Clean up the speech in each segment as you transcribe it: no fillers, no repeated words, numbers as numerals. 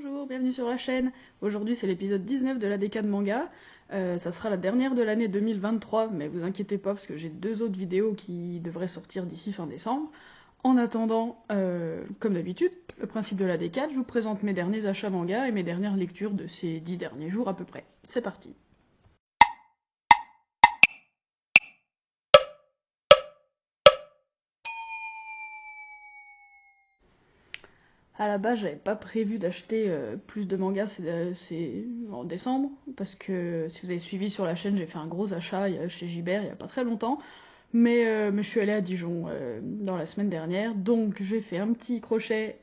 Bonjour, bienvenue sur la chaîne. Aujourd'hui c'est l'épisode 19 de la décade manga. Ça sera la dernière de l'année 2023, mais vous inquiétez pas parce que j'ai 2 autres vidéos qui devraient sortir d'ici fin décembre. En attendant, comme d'habitude, le principe de la décade, je vous présente mes derniers achats manga et mes dernières lectures de ces 10 derniers jours à peu près. C'est parti. À la base, j'avais pas prévu d'acheter plus de mangas c'est en décembre, parce que si vous avez suivi sur la chaîne, j'ai fait un gros achat chez Gibert il y a pas très longtemps, mais je suis allée à Dijon dans la semaine dernière, donc j'ai fait un petit crochet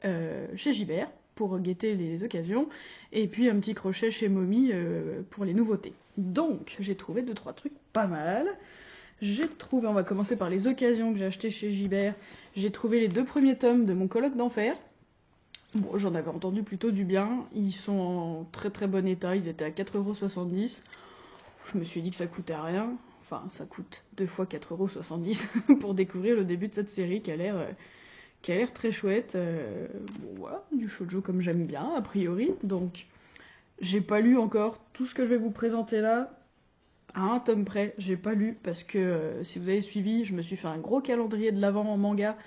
chez Gibert pour guetter les occasions, et puis un petit crochet chez Momi pour les nouveautés. Donc j'ai trouvé 2-3 trucs pas mal. J'ai trouvé, on va commencer par les occasions que j'ai achetées chez Gibert, j'ai trouvé les 2 premiers tomes de Mon colloque d'enfer. Bon, j'en avais entendu plutôt du bien, ils sont en très très bon état, ils étaient à 4,70 €. Je me suis dit que ça coûtait rien, enfin ça coûte 2 fois 4,70 € pour découvrir le début de cette série qui a l'air très chouette. Bon voilà, du shoujo comme j'aime bien a priori, donc j'ai pas lu encore tout ce que je vais vous présenter là, à un tome près, j'ai pas lu parce que si vous avez suivi, je me suis fait un gros calendrier de l'avant en manga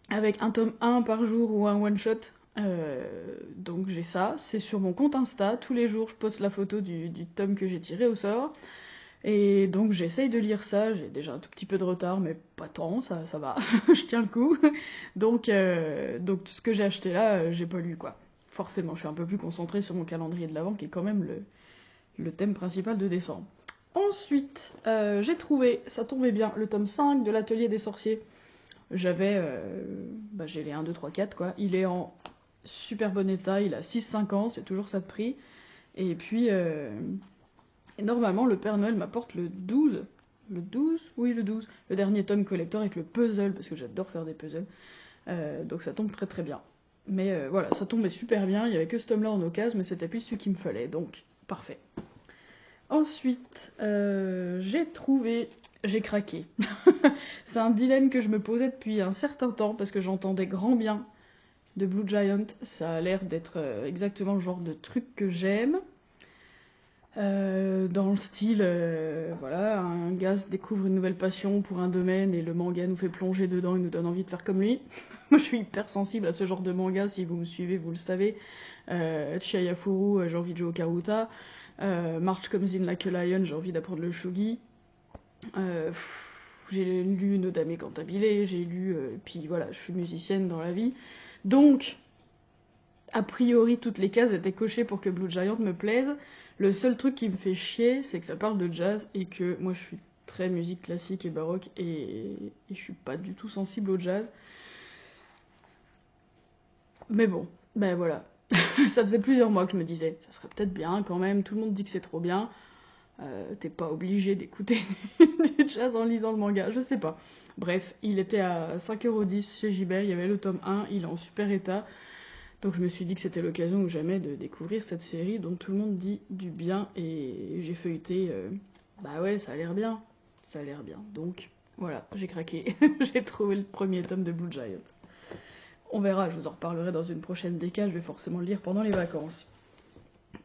avec un tome 1 par jour ou un one-shot. Donc j'ai ça, c'est sur mon compte Insta, tous les jours je poste la photo du tome que j'ai tiré au sort, et donc j'essaye de lire ça, j'ai déjà un tout petit peu de retard, mais pas tant, ça va, je tiens le coup. Donc tout ce que j'ai acheté là, j'ai pas lu quoi. Forcément, je suis un peu plus concentrée sur mon calendrier de l'Avent, qui est quand même le thème principal de décembre. Ensuite, j'ai trouvé, ça tombait bien, le tome 5 de l'Atelier des sorciers. J'ai les 1, 2, 3, 4 quoi. Il est en super bon état, il a 6,50, c'est toujours ça de prix. Et puis, normalement, le Père Noël m'apporte le 12. Le 12 Oui, le 12. Le dernier tome collector avec le puzzle, parce que j'adore faire des puzzles. Donc ça tombe très très bien. Mais voilà, ça tombait super bien, il y avait que ce tome là en occasion, mais c'était plus celui qu'il me fallait, donc parfait. Ensuite, j'ai craqué. C'est un dilemme que je me posais depuis un certain temps, parce que j'entendais grand bien de Blue Giant. Ça a l'air d'être exactement le genre de truc que j'aime. Dans le style, voilà, un gars découvre une nouvelle passion pour un domaine et le manga nous fait plonger dedans et nous donne envie de faire comme lui. Moi je suis hyper sensible à ce genre de manga, si vous me suivez vous le savez. Chihayafuru, j'ai envie de jouer au Karuta. March Comes In Like a Lion, j'ai envie d'apprendre le shogi. J'ai lu Nodame Cantabile, j'ai lu... puis voilà, je suis musicienne dans la vie. Donc, a priori, toutes les cases étaient cochées pour que Blue Giant me plaise. Le seul truc qui me fait chier, c'est que ça parle de jazz et que moi je suis très musique classique et baroque et je suis pas du tout sensible au jazz. Mais bon, ben voilà. Ça faisait plusieurs mois que je me disais, ça serait peut-être bien quand même, tout le monde dit que c'est trop bien. T'es pas obligé d'écouter du jazz en lisant le manga, je sais pas. Bref, il était à 5,10 € chez Gibert, il y avait le tome 1, il est en super état. Donc je me suis dit que c'était l'occasion ou jamais de découvrir cette série dont tout le monde dit du bien, et j'ai feuilleté, bah ouais, ça a l'air bien. Ça a l'air bien. Donc voilà, j'ai craqué. J'ai trouvé le premier tome de Blue Giant. On verra, je vous en reparlerai dans une prochaine décade, je vais forcément le lire pendant les vacances.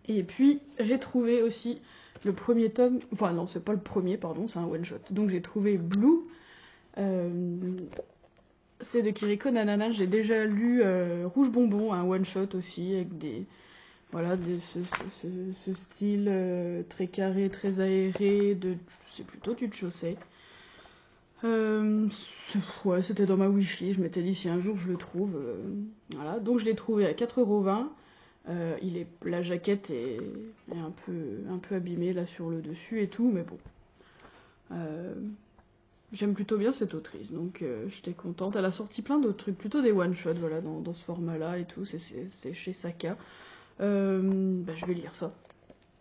Et puis j'ai trouvé aussi le premier tome, enfin non, c'est pas le premier, pardon, c'est un one-shot. Donc j'ai trouvé Blue, c'est de Kiriko Nanana, j'ai déjà lu Rouge Bonbon, un one-shot aussi, avec des... Voilà, ce style très carré, très aéré, c'est plutôt du chaussée. Ouais, c'était dans ma wishlist, je m'étais dit si un jour je le trouve, voilà. Donc je l'ai trouvé à 4,20 €. La jaquette est un peu abîmée là sur le dessus et tout, mais bon. J'aime plutôt bien cette autrice, donc j'étais contente. Elle a sorti plein d'autres trucs, plutôt des one-shots, voilà, dans ce format-là et tout, c'est chez Saka. Je vais lire ça.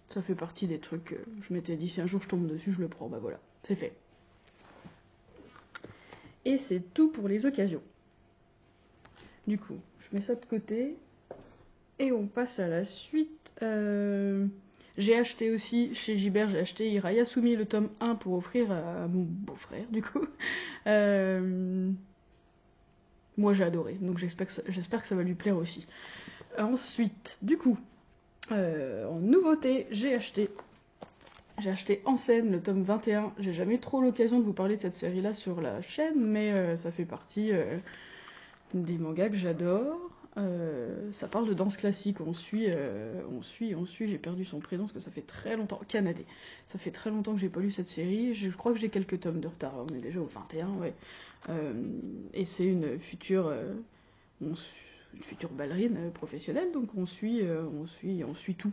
Ça fait partie des trucs, je m'étais dit si un jour je tombe dessus, je le prends, bah voilà, c'est fait. Et c'est tout pour les occasions. Du coup, je mets ça de côté. Et on passe à la suite. J'ai acheté aussi, chez Gibert, j'ai acheté Hirayasumi le tome 1 pour offrir à mon beau-frère, du coup. Mon moi j'ai adoré, donc j'espère que ça va lui plaire aussi. Ensuite, du coup, en nouveauté, j'ai acheté En scène le tome 21. J'ai jamais eu trop l'occasion de vous parler de cette série-là sur la chaîne, mais ça fait partie des mangas que j'adore. Ça parle de danse classique. On suit, j'ai perdu son prénom parce que ça fait très longtemps. Canadé. Ça fait très longtemps que j'ai pas lu cette série. Je crois que j'ai quelques tomes de retard. On est déjà au 21, ouais. Et c'est une future, une future ballerine professionnelle, donc on suit tout.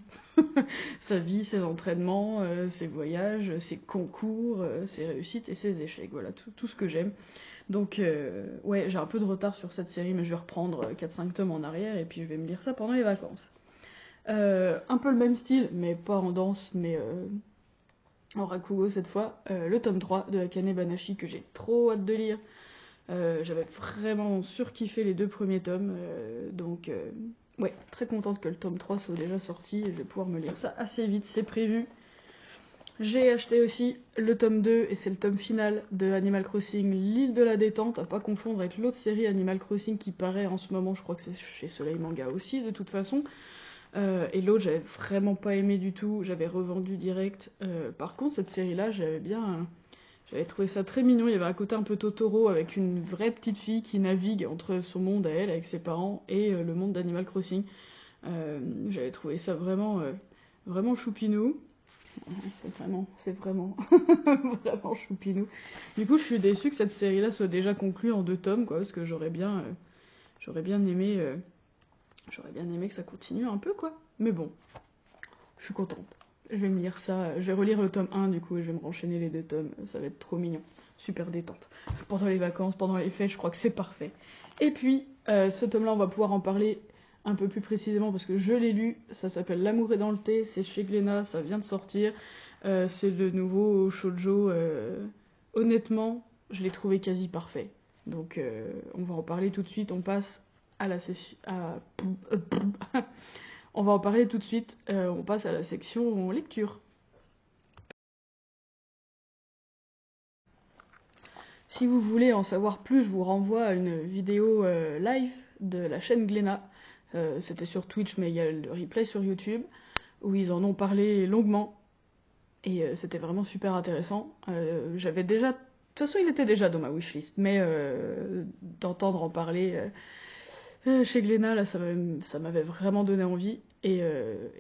Sa vie, ses entraînements, ses voyages, ses concours, ses réussites et ses échecs. Voilà, tout ce que j'aime. Donc, ouais, j'ai un peu de retard sur cette série, mais je vais reprendre 4-5 tomes en arrière et puis je vais me lire ça pendant les vacances. Un peu le même style, mais pas en danse, mais en rakugo cette fois. Le tome 3 de Akane Banashi que j'ai trop hâte de lire. J'avais vraiment surkiffé les 2 premiers tomes, donc ouais, très contente que le tome 3 soit déjà sorti et je vais pouvoir me lire ça assez vite, c'est prévu. J'ai acheté aussi le tome 2, et c'est le tome final de Animal Crossing, l'île de la détente, à pas confondre avec l'autre série Animal Crossing qui paraît en ce moment, je crois que c'est chez Soleil Manga aussi de toute façon. Et l'autre j'avais vraiment pas aimé du tout, j'avais revendu direct. Par contre cette série-là j'avais trouvé ça très mignon, il y avait un côté un peu Totoro avec une vraie petite fille qui navigue entre son monde à elle avec ses parents et le monde d'Animal Crossing. J'avais trouvé ça vraiment choupinou. C'est vraiment vraiment choupinou. Du coup, je suis déçue que cette série-là soit déjà conclue en 2 tomes, quoi, parce que j'aurais bien aimé que ça continue un peu, quoi. Mais bon, je suis contente. Je vais me lire ça, je vais relire le tome 1 du coup et je vais me renchaîner les 2 tomes, ça va être trop mignon, super détente. Pendant les vacances, pendant les fêtes, je crois que c'est parfait. Et puis, ce tome-là, on va pouvoir en parler un peu plus précisément parce que je l'ai lu, ça s'appelle L'amour est dans le thé, c'est chez Glénat, ça vient de sortir, c'est le nouveau shoujo, honnêtement, je l'ai trouvé quasi parfait. Donc, on va en parler tout de suite, on passe à la session... On va en parler tout de suite, on passe à la section lecture. Si vous voulez en savoir plus, je vous renvoie à une vidéo live de la chaîne Glénat. C'était sur Twitch, mais il y a le replay sur YouTube, où ils en ont parlé longuement. Et c'était vraiment super intéressant. J'avais déjà... De toute façon, il était déjà dans ma wishlist, mais d'entendre en parler chez Glénat, là, ça m'avait vraiment donné envie. Et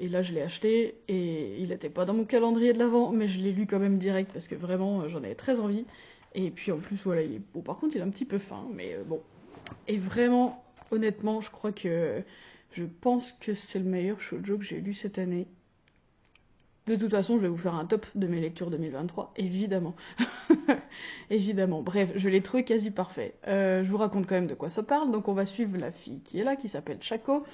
là, je l'ai acheté, et il n'était pas dans mon calendrier de l'avant, mais je l'ai lu quand même direct, parce que vraiment, j'en avais très envie. Et puis en plus, voilà, bon, par contre, il est un petit peu fin, mais bon. Et vraiment, honnêtement, je pense que c'est le meilleur shoujo que j'ai lu cette année. De toute façon, je vais vous faire un top de mes lectures 2023, évidemment. Évidemment. Bref, je l'ai trouvé quasi parfait. Je vous raconte quand même de quoi ça parle. Donc on va suivre la fille qui est là, qui s'appelle Chako,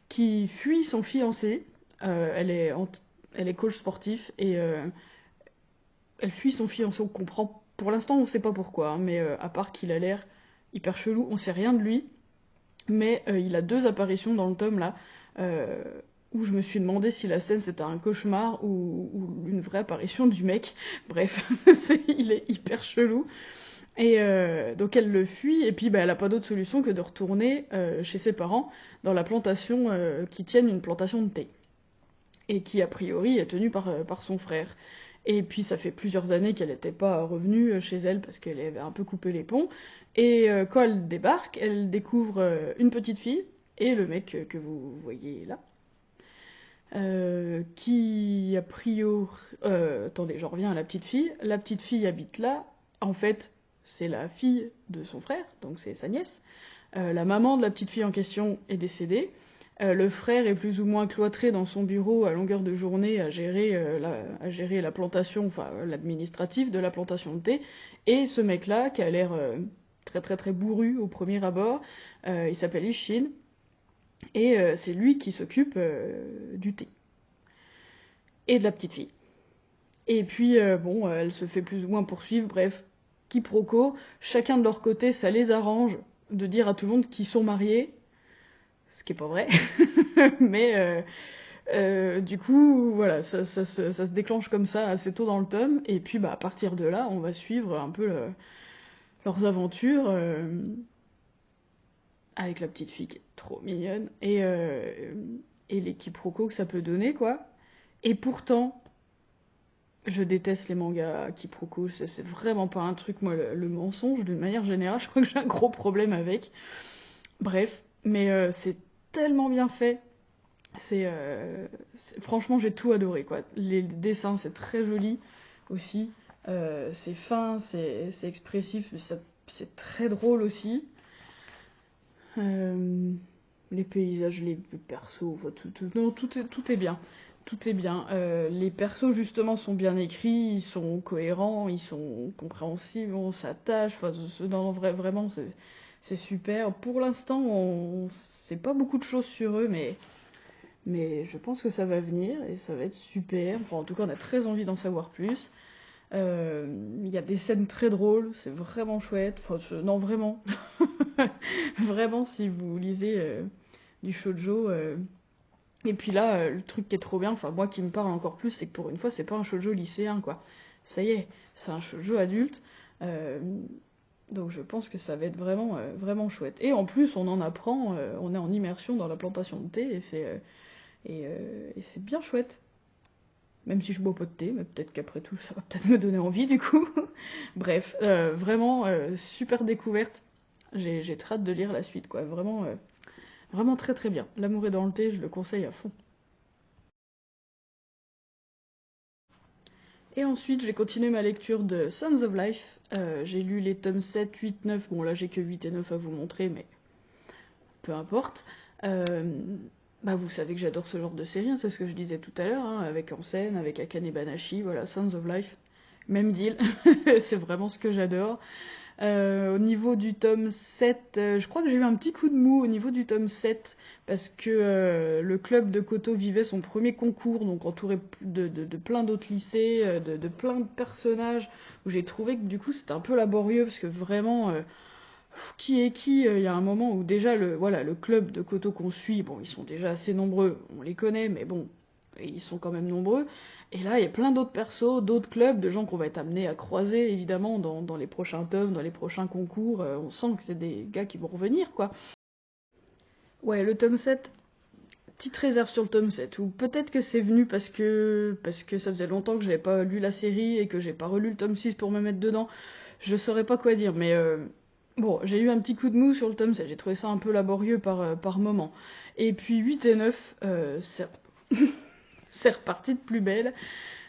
qui fuit son fiancé. Elle est coach sportif et elle fuit son fiancé. On comprend. Pour l'instant, on sait pas pourquoi, hein, mais à part qu'il a l'air hyper chelou, on sait rien de lui. Mais il a 2 apparitions dans le tome là, où je me suis demandé si la scène c'était un cauchemar ou une vraie apparition du mec. Bref, il est hyper chelou. Et donc elle le fuit, et puis bah, elle a pas d'autre solution que de retourner chez ses parents dans la plantation qui tiennent une plantation de thé. Et qui a priori est tenue par son frère. Et puis ça fait plusieurs années qu'elle n'était pas revenue chez elle parce qu'elle avait un peu coupé les ponts. Et quand elle débarque, elle découvre une petite fille et le mec que vous voyez là. Qui a priori... attendez, j'en reviens à la petite fille. La petite fille habite là. En fait, c'est la fille de son frère, donc c'est sa nièce. La maman de la petite fille en question est décédée. Le frère est plus ou moins cloîtré dans son bureau à longueur de journée à gérer la plantation, enfin l'administratif de la plantation de thé. Et ce mec-là, qui a l'air très très très bourru au premier abord, il s'appelle Ishin. Et c'est lui qui s'occupe du thé. Et de la petite fille. Et puis, bon, elle se fait plus ou moins poursuivre, bref, quiproquo. Chacun de leur côté, ça les arrange de dire à tout le monde qu'ils sont mariés. Ce qui est pas vrai. Mais du coup, voilà, ça se déclenche comme ça assez tôt dans le tome. Et puis, bah, à partir de là, on va suivre un peu leurs aventures. avec la petite fille qui est trop mignonne, et les quiproquos que ça peut donner, quoi. Et pourtant, je déteste les mangas à quiproquos, c'est vraiment pas un truc, moi, le mensonge, d'une manière générale, je crois que j'ai un gros problème avec. Bref, mais c'est tellement bien fait. Franchement, j'ai tout adoré, quoi. Les dessins, c'est très joli aussi. C'est fin, c'est expressif, mais c'est très drôle aussi. Euh, les paysages, les persos, enfin, non, tout est bien. Tout est bien. Les persos, justement, sont bien écrits, ils sont cohérents, ils sont compréhensibles, on s'attache. Enfin, non, vraiment, c'est super. Pour l'instant, on sait pas beaucoup de choses sur eux, mais je pense que ça va venir et ça va être super. Enfin, en tout cas, on a très envie d'en savoir plus. Il y a des scènes très drôles, c'est vraiment chouette. Enfin, non, vraiment. Vraiment, si vous lisez du shoujo. Et puis là, le truc qui est trop bien, enfin moi qui me parle encore plus, c'est que pour une fois, c'est pas un shoujo lycéen, quoi. Ça y est, c'est un shoujo adulte. Euh, donc je pense que ça va être vraiment, vraiment chouette. Et en plus, on en apprend, on est en immersion dans la plantation de thé, et c'est bien chouette. Même si je bois pas de thé, mais peut-être qu'après tout, ça va peut-être me donner envie du coup. Bref, vraiment, super découverte. J'ai très hâte de lire la suite, quoi. Vraiment, vraiment très très bien. L'amour est dans le thé, je le conseille à fond. Et ensuite, j'ai continué ma lecture de Sons of Life. J'ai lu les tomes 7, 8, 9. Bon, là, j'ai que 8 et 9 à vous montrer, mais peu importe. Euh, Bah, vous savez que j'adore ce genre de série, hein, c'est ce que je disais tout à l'heure, hein, avec Ansem, avec Akane Banashi, voilà, Sons of Life. Même deal, c'est vraiment ce que j'adore. Au niveau du tome 7, je crois que j'ai eu un petit coup de mou au niveau du tome 7, parce que le club de Koto vivait son premier concours, donc entouré de plein d'autres lycées, de plein de personnages, où j'ai trouvé que du coup c'était un peu laborieux, parce que vraiment, qui est qui, il y a un moment où déjà voilà, le club de Koto qu'on suit, bon, ils sont déjà assez nombreux, on les connaît, mais bon, ils sont quand même nombreux. Et là, il y a plein d'autres persos, d'autres clubs, de gens qu'on va être amenés à croiser, évidemment, dans les prochains tomes, dans les prochains concours. On sent que c'est des gars qui vont revenir, quoi. Ouais, le tome 7, petite réserve sur le tome 7, ou peut-être que c'est venu parce que ça faisait longtemps que j'avais pas lu la série et que j'ai pas relu le tome 6 pour me mettre dedans. Je saurais pas quoi dire, mais bon, j'ai eu un petit coup de mou sur le tome 7, j'ai trouvé ça un peu laborieux par moment. Et puis 8 et 9, c'est reparti de plus belle.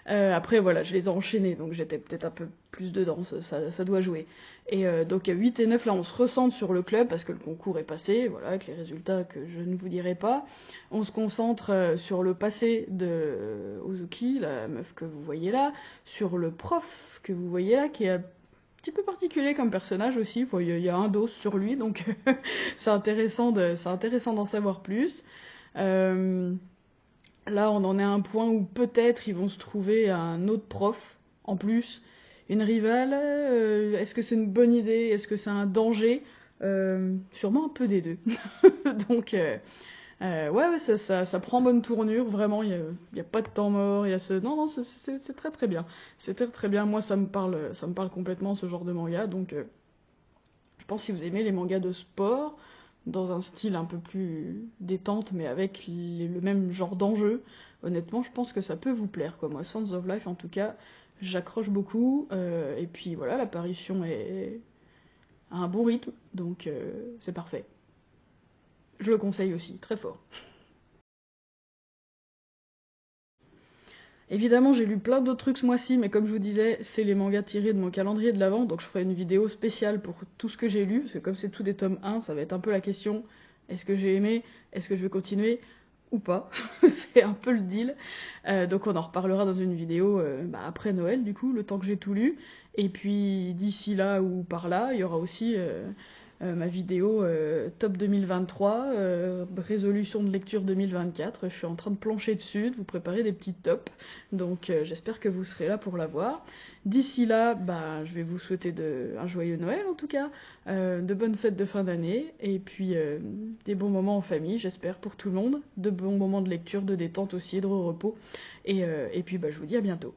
Après, voilà, je les ai enchaînés, donc j'étais peut-être un peu plus dedans, ça doit jouer. Et donc à 8 et 9, là, on se ressente sur le club, parce que le concours est passé, voilà, avec les résultats que je ne vous dirai pas. On se concentre sur le passé de Ozuki, la meuf que vous voyez là, sur le prof que vous voyez là, qui est un petit peu particulier comme personnage aussi. Il y a un dos sur lui, donc c'est intéressant d'en savoir plus. Euh, Là, on en est à un point où peut-être ils vont se trouver un autre prof en plus, une rivale. Est-ce que c'est une bonne idée? Est-ce que c'est un danger? Sûrement un peu des deux. Donc, ouais, ça prend bonne tournure, vraiment. Il y a pas de temps mort. Non, non, c'est très très bien. C'est très très bien. Moi, ça me parle complètement ce genre de manga. Donc, je pense que si vous aimez les mangas de sport, dans un style un peu plus détente, mais avec le même genre d'enjeu, honnêtement, je pense que ça peut vous plaire, quoi. Moi, Sons of Life, en tout cas, j'accroche beaucoup. Et puis voilà, l'apparition est à un bon rythme, donc c'est parfait. Je le conseille aussi, très fort. Évidemment, j'ai lu plein d'autres trucs ce mois-ci, mais comme je vous disais, c'est les mangas tirés de mon calendrier de l'avant, donc je ferai une vidéo spéciale pour tout ce que j'ai lu, parce que comme c'est tout des tomes 1, ça va être un peu la question, est-ce que j'ai aimé, est-ce que je vais continuer ou pas? C'est un peu le deal. Donc on en reparlera dans une vidéo après Noël, du coup, le temps que j'ai tout lu. Et puis d'ici là ou par là, il y aura aussi ma vidéo top 2023, résolution de lecture 2024. Je suis en train de plancher dessus, de vous préparer des petits tops. Donc j'espère que vous serez là pour la voir. D'ici là, bah, je vais vous souhaiter un joyeux Noël en tout cas, de bonnes fêtes de fin d'année, et puis des bons moments en famille, j'espère, pour tout le monde. De bons moments de lecture, de détente aussi, de repos. Et puis bah, je vous dis à bientôt.